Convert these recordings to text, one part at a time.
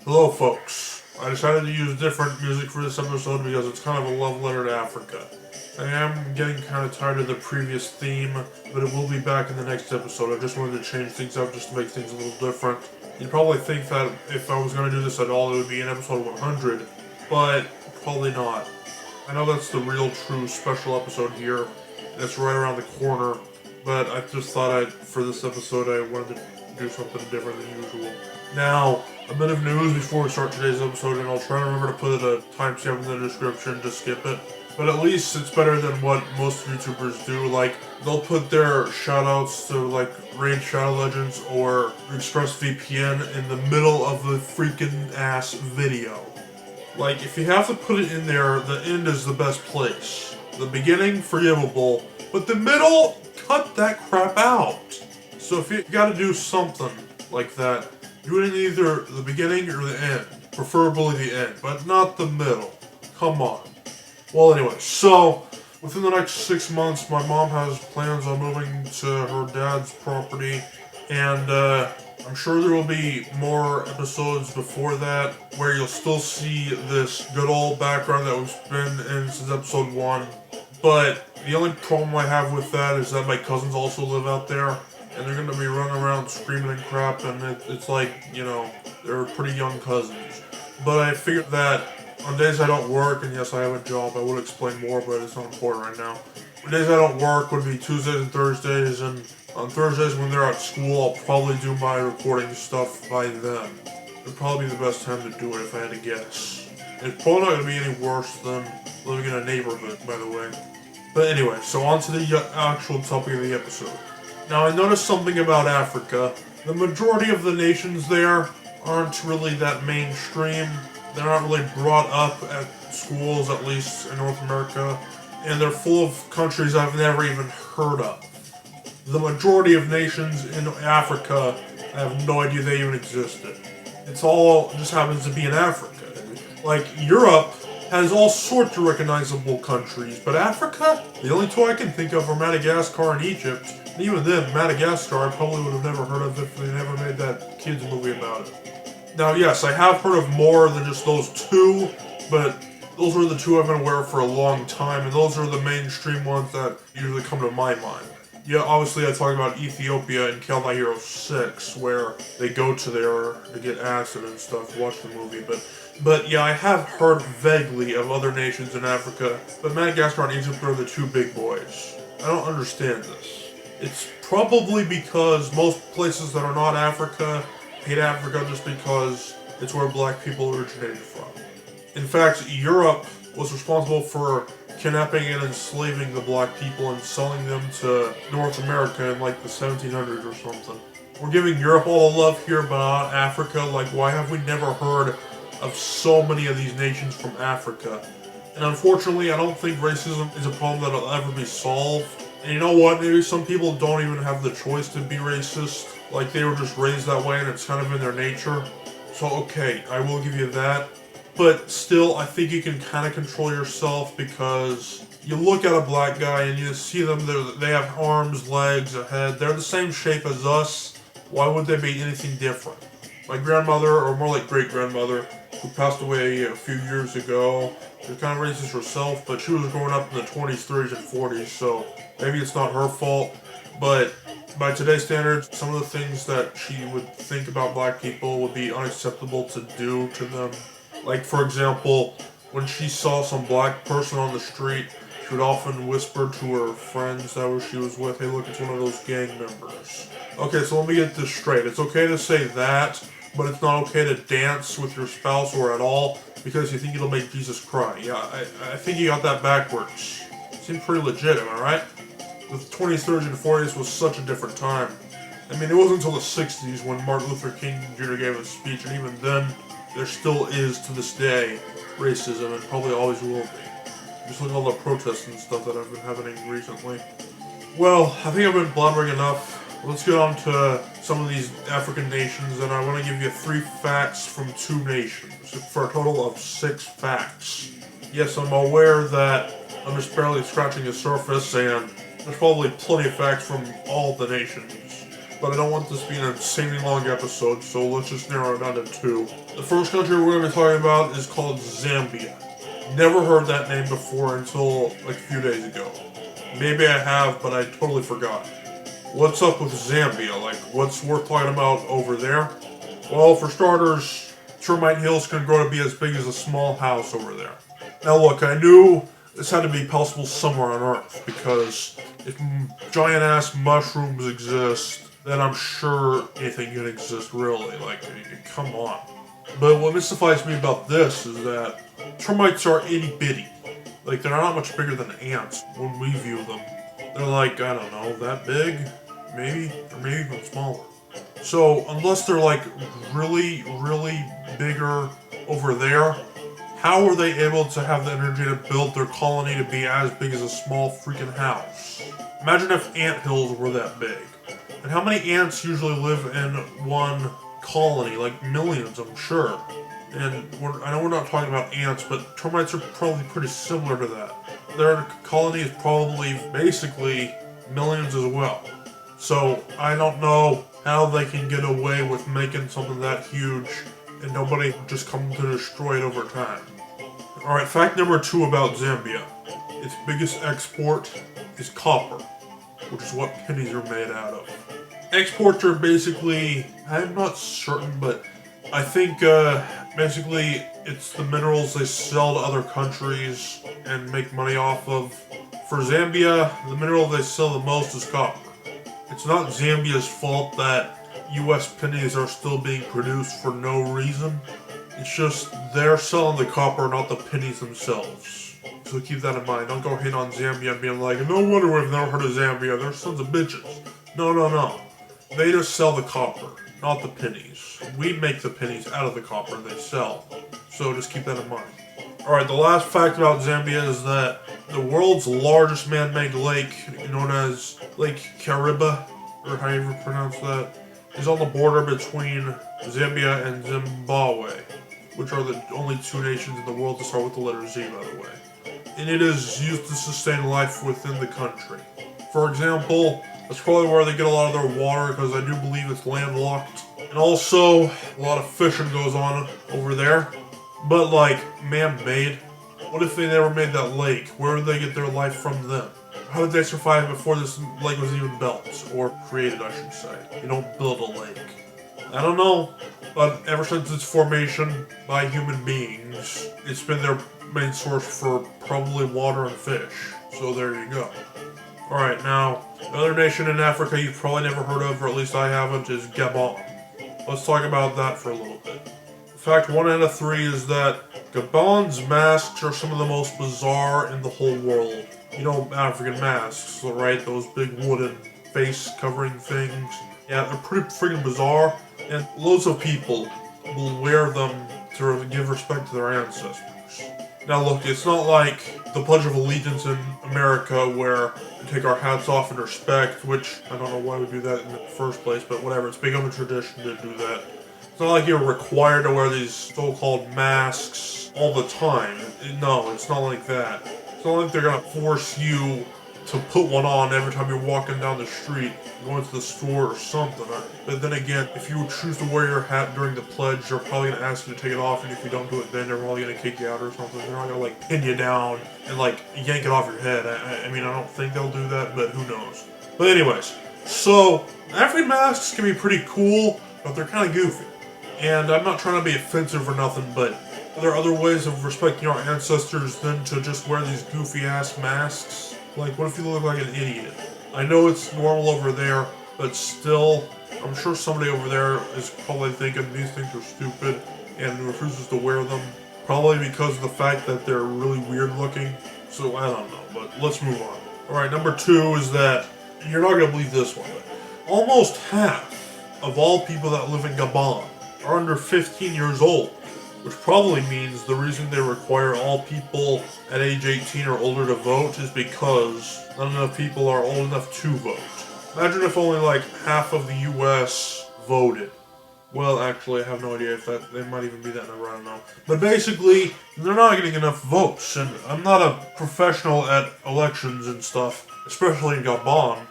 Hello folks, I decided to use different music for this episode because it's kind of a love letter to Africa. I am getting kind of tired of the previous theme, but it will be back in the next episode. I just wanted to change things up just to make things a little different. You'd probably think that if I was going to do this at all, it would be in episode 100, but probably not. I know that's the real true special episode here, and it's right around the corner, but I just thought for this episode I wanted to do something different than usual. Now, a bit of news before we start today's episode, and I'll try to remember to put a timestamp in the description to skip it. But at least it's better than what most YouTubers do. Like, they'll put their shoutouts to, like, Raid Shadow Legends or ExpressVPN in the middle of the freaking ass video. Like, if you have to put it in there, the end is the best place. The beginning, forgivable. But the middle, cut that crap out. So if you gotta do something like that, do it in either the beginning or the end. Preferably the end, but not the middle. Come on. Well, anyway, so within the next 6 months, my mom has plans on moving to her dad's property, and I'm sure there will be more episodes before that where you'll still see this good old background that we've been in since episode 1. But the only problem I have with that is that my cousins also live out there, and they're going to be running around screaming and crap, and it's like, you know, they're pretty young cousins. But I figured that on days I don't work, and yes, I have a job, I would explain more, but it's not important right now. On days I don't work would be Tuesdays and Thursdays, and on Thursdays when they're at school, I'll probably do my recording stuff by then. It'd probably be the best time to do it if I had to guess. It's probably not going to be any worse than living in a neighborhood, by the way. But anyway, so on to the actual topic of the episode. Now, I noticed something about Africa. The majority of the nations there aren't really that mainstream. They're not really brought up at schools, at least in North America, and they're full of countries I've never even heard of. The majority of nations in Africa, I have no idea they even existed. It's all just happens to be in Africa. Like, Europe has all sorts of recognizable countries, but Africa, the only two I can think of are Madagascar and Egypt. And even then, Madagascar I probably would have never heard of if they never made that kids movie about it. Now, yes, I have heard of more than just those two, but those are the two I've been aware of for a long time, and those are the mainstream ones that usually come to my mind. Yeah, obviously I talk about Ethiopia and Kale-Idle-Scope, where they go to there to get acid and stuff, watch the movie, but yeah, I have heard vaguely of other nations in Africa, but Madagascar and Egypt are the two big boys. I don't understand this. It's probably because most places that are not Africa hate Africa just because it's where black people originated from. In fact, Europe was responsible for kidnapping and enslaving the black people and selling them to North America in like the 1700s or something. We're giving Europe all the love here, but not Africa. Like, why have we never heard of so many of these nations from Africa? And unfortunately, I don't think racism is a problem that'll ever be solved. And you know what? Maybe some people don't even have the choice to be racist. Like, they were just raised that way and it's kind of in their nature. So, okay, I will give you that. But still, I think you can kind of control yourself because you look at a black guy and you see them, they have arms, legs, a head. They're the same shape as us. Why would they be anything different? My grandmother, or more like great-grandmother, who passed away a few years ago, she was kind of racist herself, but she was growing up in the 20s, 30s, and 40s, so maybe it's not her fault. But by today's standards, some of the things that she would think about black people would be unacceptable to do to them. Like, for example, when she saw some black person on the street, she would often whisper to her friends that she was with, hey look, it's one of those gang members. Okay, so let me get this straight. It's okay to say that, but it's not okay to dance with your spouse or at all because you think it'll make Jesus cry. Yeah, I think you got that backwards. Seems pretty legit, am I right? The 20s, 30s, and 40s was such a different time. I mean, it wasn't until the 60s when Martin Luther King Jr. gave a speech, and even then, there still is, to this day, racism, and probably always will be. Just look at all the protests and stuff that have been happening recently. Well, I think I've been blabbering enough. Let's get on to some of these African nations, and I want to give you 3 facts from 2 nations, for a total of 6 facts. Yes, I'm aware that I'm just barely scratching the surface, and there's probably plenty of facts from all the nations. but I don't want this to be an insanely long episode, so let's just narrow it down to 2. The first country we're going to be talking about is called Zambia. Never heard that name before until like a few days ago. Maybe I have, but I totally forgot. What's up with Zambia? Like, what's worth talking about over there? Well, for starters, termite hills can grow to be as big as a small house over there. Now look, I knew this had to be possible somewhere on Earth, because if giant-ass mushrooms exist, then I'm sure anything can exist, really. Like, come on. But what mystifies me about this is that termites are itty-bitty. Like, they're not much bigger than ants when we view them. They're like, I don't know, that big? Maybe? Or maybe even smaller. So, unless they're like really, really bigger over there, how are they able to have the energy to build their colony to be as big as a small freaking house? Imagine if ant hills were that big. And how many ants usually live in one colony? Like millions, I'm sure. And I know we're not talking about ants, but termites are probably pretty similar to that. Their colony is probably basically millions as well. So I don't know how they can get away with making something that huge and nobody just come to destroy it over time. Alright, fact number 2 about Zambia. Its biggest export is copper, which is what pennies are made out of. Exports are basically, I'm not certain, but I think basically it's the minerals they sell to other countries and make money off of. For Zambia, the mineral they sell the most is copper. It's not Zambia's fault that US pennies are still being produced for no reason. It's just they're selling the copper, not the pennies themselves. So keep that in mind. Don't go hate on Zambia and being like, no wonder we've never heard of Zambia. They're sons of bitches. No. They just sell the copper, not the pennies. We make the pennies out of the copper they sell. So just keep that in mind. Alright, the last fact about Zambia is that the world's largest man-made lake, known as Lake Kariba, or however you pronounce that, is on the border between Zambia and Zimbabwe, which are the only 2 nations in the world to start with the letter Z, by the way. And it is used to sustain life within the country. For example, that's probably where they get a lot of their water, because I do believe it's landlocked. And also, a lot of fishing goes on over there. But like, man-made, what if they never made that lake? Where did they get their life from then? How did they survive before this lake was even built? Or created, I should say. You don't build a lake. I don't know, but ever since its formation by human beings, it's been their main source for probably water and fish. So there you go. Alright, now, another nation in Africa you've probably never heard of, or at least I haven't, is Gabon. Let's talk about that for a little bit. Fact 1 out of 3 is that Gabon's masks are some of the most bizarre in the whole world. You know African masks, right? Those big wooden face covering things. Yeah, they're pretty freaking bizarre, and loads of people will wear them to give respect to their ancestors. Now look, it's not like the Pledge of Allegiance in America where we take our hats off in respect, which I don't know why we do that in the first place, but whatever, it's become a tradition to do that. It's not like you're required to wear these so-called masks all the time. No, it's not like that. It's not like they're gonna force you to put one on every time you're walking down the street, going to the store or something. But then again, if you choose to wear your hat during the pledge, they're probably gonna ask you to take it off, and if you don't do it then, they're probably gonna kick you out or something. They're not gonna like pin you down and like yank it off your head. I mean, I don't think they'll do that, but who knows. But anyways, so African masks can be pretty cool, but they're kind of goofy. And I'm not trying to be offensive or nothing, but are there other ways of respecting our ancestors than to just wear these goofy ass masks? Like, what if you look like an idiot? I know it's normal over there, but still, I'm sure somebody over there is probably thinking these things are stupid and refuses to wear them. Probably because of the fact that they're really weird looking. So, I don't know, but let's move on. Alright, number 2 is that, you're not going to believe this one, but almost half of all people that live in Gabon are under 15 years old. Which probably means the reason they require all people at age 18 or older to vote is because not enough people are old enough to vote. Imagine if only like half of the US voted. Well, actually, I have no idea if they might even be that number, I don't know. But basically, they're not getting enough votes, and I'm not a professional at elections and stuff, especially in Gabon.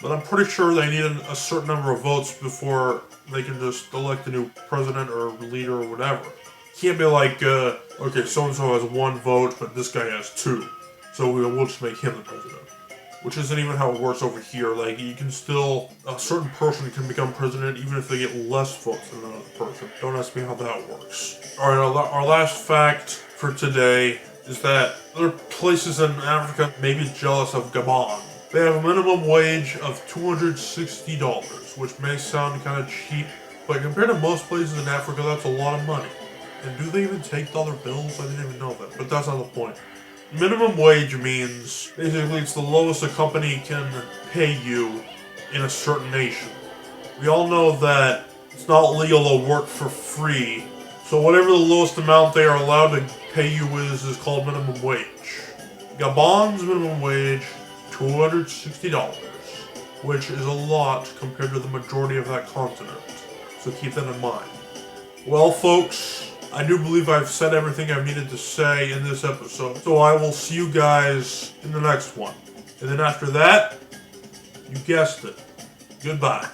But I'm pretty sure they need a certain number of votes before they can just elect a new president or leader or whatever. Can't be like, okay, so-and-so has 1 vote, but this guy has 2. So we'll just make him the president. Which isn't even how it works over here. Like, you can still, a certain person can become president even if they get less votes than another person. Don't ask me how that works. Alright, our last fact for today is that other places in Africa may be jealous of Gabon. They have a minimum wage of $260, which may sound kind of cheap, but compared to most places in Africa, that's a lot of money. And do they even take dollar bills? I didn't even know that, but that's not the point. Minimum wage means, basically, it's the lowest a company can pay you in a certain nation. We all know that it's not legal to work for free, so whatever the lowest amount they are allowed to pay you is called minimum wage. Gabon's minimum wage, $260, which is a lot compared to the majority of that continent, so keep that in mind. Well, folks, I do believe I've said everything I've needed to say in this episode, so I will see you guys in the next one. And then after that, you guessed it, goodbye.